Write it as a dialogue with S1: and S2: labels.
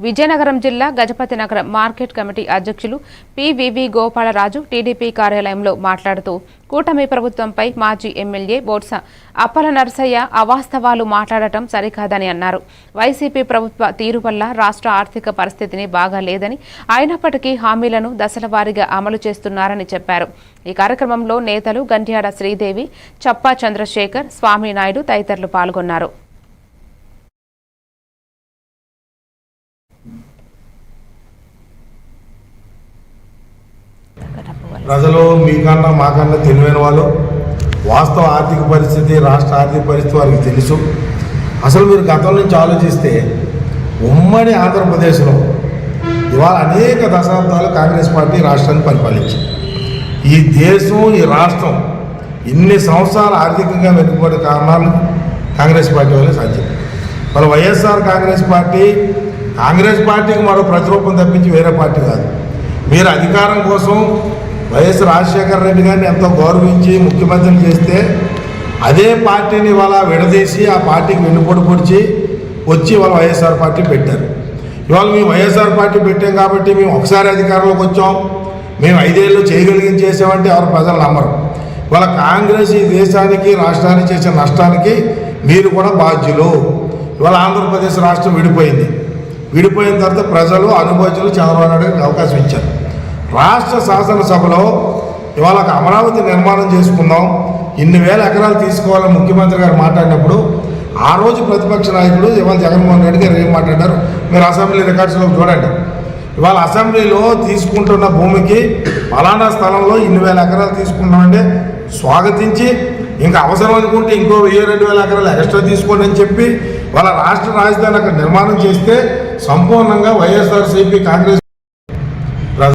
S1: విజయనగరం జిల్లా గజపతి నగర market committee అధ్యక్షులు పివివి గోపాలరాజు టీడీపీ కార్యాలయంలో మాట్లాడుతూ కూటమి ప్రభుత్వంపై మాజీ ఎమ్మెల్యే బోట్స అప్పల నరసయ్య అవాస్తవాలు మాట్లాడటం సరికాదని అన్నారు. వైసీపీ ప్రభుత్వ తీరు వల్ల రాష్ట్ర ఆర్థిక పరిస్థితిని బాగా లేదని, అయినప్పటికీ హామీలను దశల వారీగా అమలు చేస్తున్నారని చెప్పారు. ఈ కార్యక్రమంలో నేతలు గంట్యాడ శ్రీదేవి, చప్పా చంద్రశేఖర్, స్వామినాయుడు తదితరులు పాల్గొన్నారు.
S2: ప్రజలు మీకన్నా మాకన్నా తెలివైన వాళ్ళు. వాస్తవ ఆర్థిక పరిస్థితి, రాష్ట్ర ఆర్థిక పరిస్థితి వారికి తెలుసు. అసలు మీరు గతం నుంచి ఆలోచిస్తే ఉమ్మడి ఆంధ్రప్రదేశ్లో ఇవాళ అనేక దశాబ్దాలు కాంగ్రెస్ పార్టీ రాష్ట్రాన్ని పరిపాలించింది. ఈ దేశం, ఈ రాష్ట్రం ఇన్ని సంవత్సరాలు ఆర్థికంగా వెనుకబడే కారణాలు కాంగ్రెస్ పార్టీ వల్లే సాధ్యం. వాళ్ళ వైఎస్ఆర్ కాంగ్రెస్ పార్టీకి మరో ప్రతిరూపం తప్పించి వేరే పార్టీ కాదు. మీరు అధికారం కోసం వైఎస్ రాజశేఖర రెడ్డి గారిని ఎంతో గౌరవించి ముఖ్యమంత్రిని చేస్తే అదే పార్టీని ఇవాళ విడదీసి ఆ పార్టీకి వెన్నుపోటు పొడిచి వచ్చి వాళ్ళ వైఎస్ఆర్ పార్టీ పెట్టారు. ఇవాళ మేము వైఎస్ఆర్ పార్టీ పెట్టాం కాబట్టి మేము ఒకసారి అధికారంలోకి వచ్చాం, మేము 5 ఏళ్ళు చేయగలిగించేసామంటే ఎవరు ప్రజలు నమ్మరు. ఇవాళ కాంగ్రెస్ ఈ దేశానికి, రాష్ట్రానికి చేసిన నష్టానికి మీరు కూడా బాధ్యులు. ఇవాళ ఆంధ్రప్రదేశ్ రాష్ట్రం విడిపోయిన తర్వాత ప్రజలు అనుభవించలు చంద్రబాబు నాయుడు గారికి అవకాశం ఇచ్చారు. రాష్ట్ర శాసనసభలో ఇవాళ అమరావతి నిర్మాణం చేసుకుందాం, ఇన్ని వేల ఎకరాలు తీసుకోవాలని ముఖ్యమంత్రి గారు మాట్లాడినప్పుడు ఆ రోజు ప్రతిపక్ష నాయకుడు ఇవాళ జగన్మోహన్ రెడ్డి గారు ఏం మాట్లాడారు మీరు అసెంబ్లీ రికార్డ్స్లో చూడండి. ఇవాళ అసెంబ్లీలో తీసుకుంటున్న భూమికి ఫలానా స్థలంలో ఇన్ని వేల ఎకరాలు తీసుకుంటామంటే స్వాగతించి ఇంకా అవసరం అనుకుంటే ఇంకో 1000-2000 ఎకరాలు ఎక్స్ట్రా తీసుకోండి అని చెప్పి వాళ్ళ రాష్ట్ర రాజధాని అక్కడ నిర్మాణం చేస్తే సంపూర్ణంగా వైఎస్ఆర్సీపీ కాంగ్రెస్